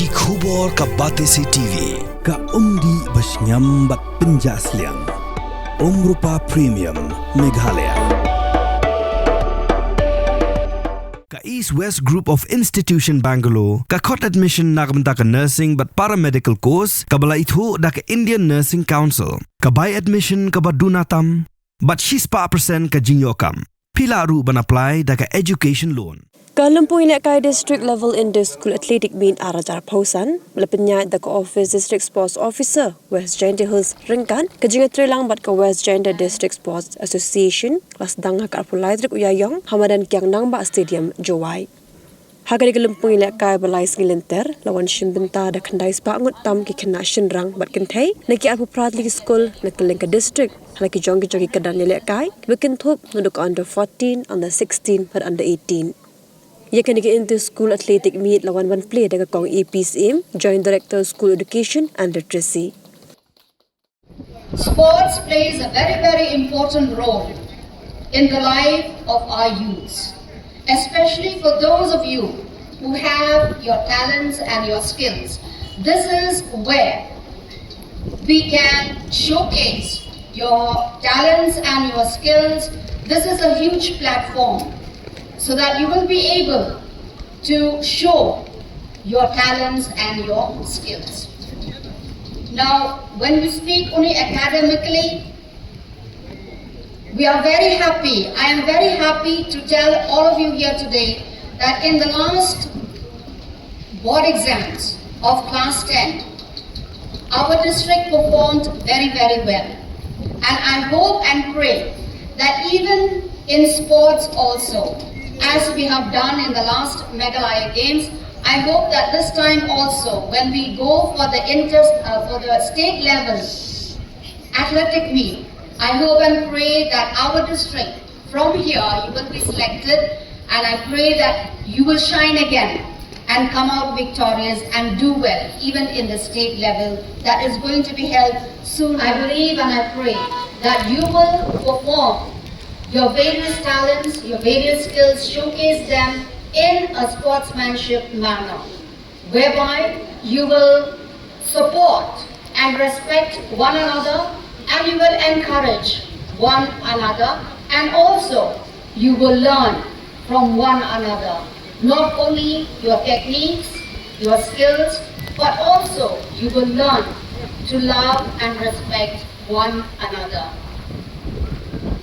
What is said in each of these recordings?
Ki khubor ka Batesi TV ka umdi basnyam bat penjaslian Umrupa Premium Meghalaya ka East West Group of Institution Bangalore ka khot admission nagmenta ka nursing but paramedical course ka bala ithu da ka Indian Nursing Council ka buy admission ka badunatam but 6% ka jinyokam pila ru ban apply da ka education loan Kalampung Ilekkai District Level Indoor School Athletic Meet Arajar Pausan, Melapenya the Office District Sports Officer, West Gender Hills Ringkan, Kajinga Trilang Bat ka West Gender District Sports Association, Kelas Danga ka Apulaidrik Uyayong, Hamadan Kiang Nangba Stadium, Jowai. Hagari Kalampung Ilekkai Balai Sngilenter, Lawan Shim Bynta da Kandai Spangut Tam ki Kena Shinrang Bat Kentay, Naki Apu Pradli Skul, Nakalingka District, Halaki Jongi Jogi Kadan Ilekkai, Bikintup, Nuduk under 14, under 16, but under 18. Yakan ke into school athletic meet lawan one play daga kong APCM, Joint Director School Education and Literacy. Sports plays a very, very important role in the life of our youths, especially for those of you who have your talents and your skills. This is where we can showcase your talents and your skills. This is a huge platform so that you will be able to show your talents and your skills. Now, when we speak only academically, we are very happy. I am very happy to tell all of you here today that in the last board exams of class 10, our district performed very, very well. And I hope and pray that even in sports also, as we have done in the last Meghalaya Games, I hope that this time also, when we go for the state level athletic meet, I hope and pray that our district, from here, you will be selected, and I pray that you will shine again and come out victorious and do well, even in the state level that is going to be held soon. I believe and I pray that you will perform your various talents, your various skills, showcase them in a sportsmanship manner, whereby you will support and respect one another, and you will encourage one another, and also you will learn from one another, not only your techniques, your skills, but also you will learn to love and respect one another.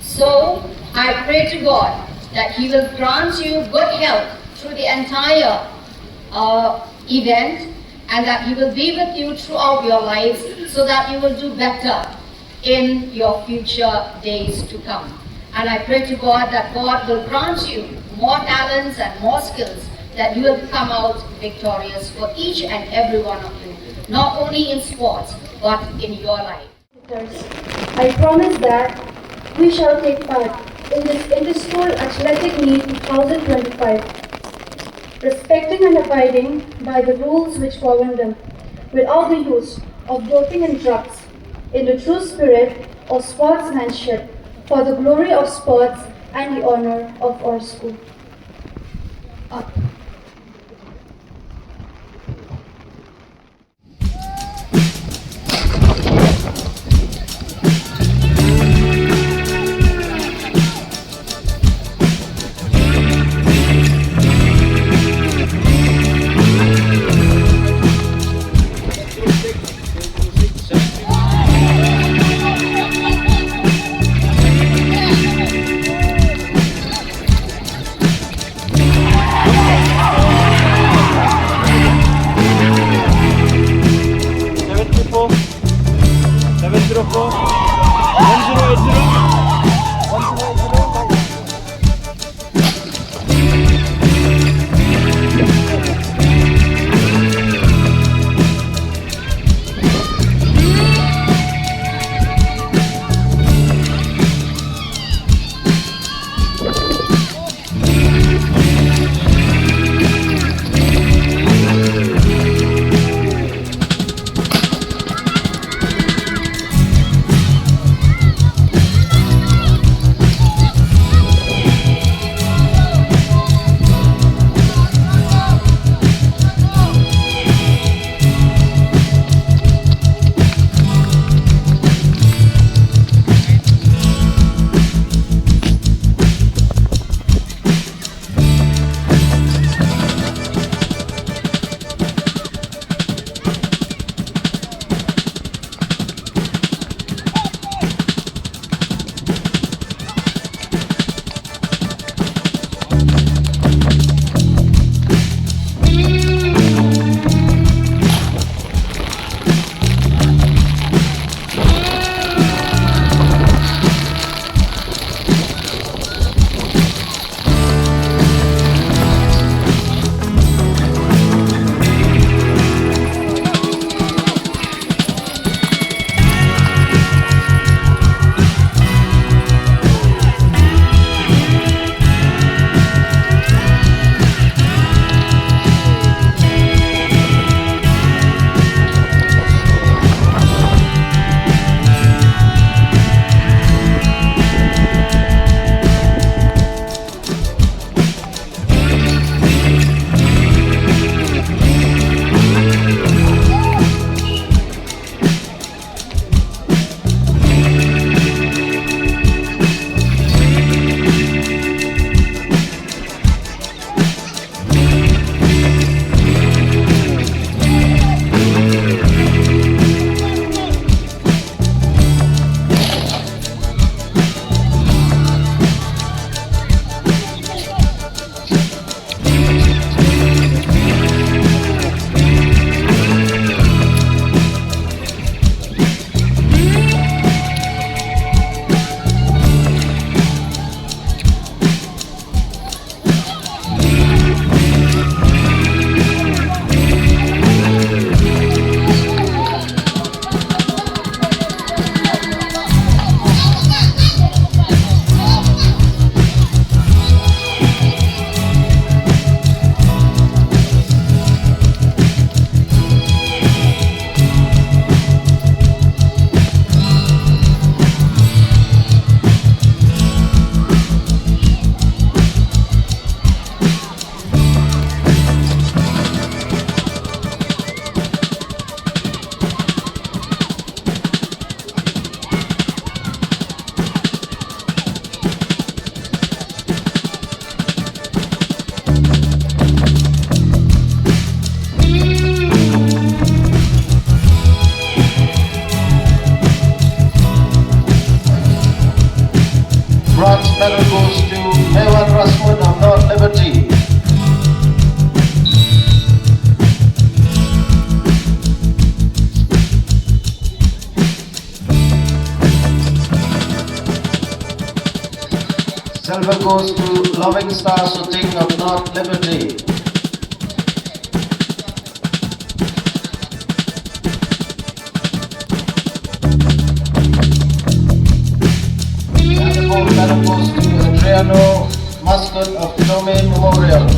So, I pray to God that He will grant you good health through the entire event, and that He will be with you throughout your lives so that you will do better in your future days to come. And I pray to God that God will grant you more talents and more skills, that you will come out victorious for each and every one of you, not only in sports, but in your life. I promise that we shall take part in this Inter-School Athletic Meet 2025, respecting and abiding by the rules which govern them, without the use of doping and drugs, in the true spirit of sportsmanship, for the glory of sports and the honor of our school. silver goes to Loving Star Shooting of North Liberty. And the gold medal goes to Adriano, mascot of the Domain Memorial.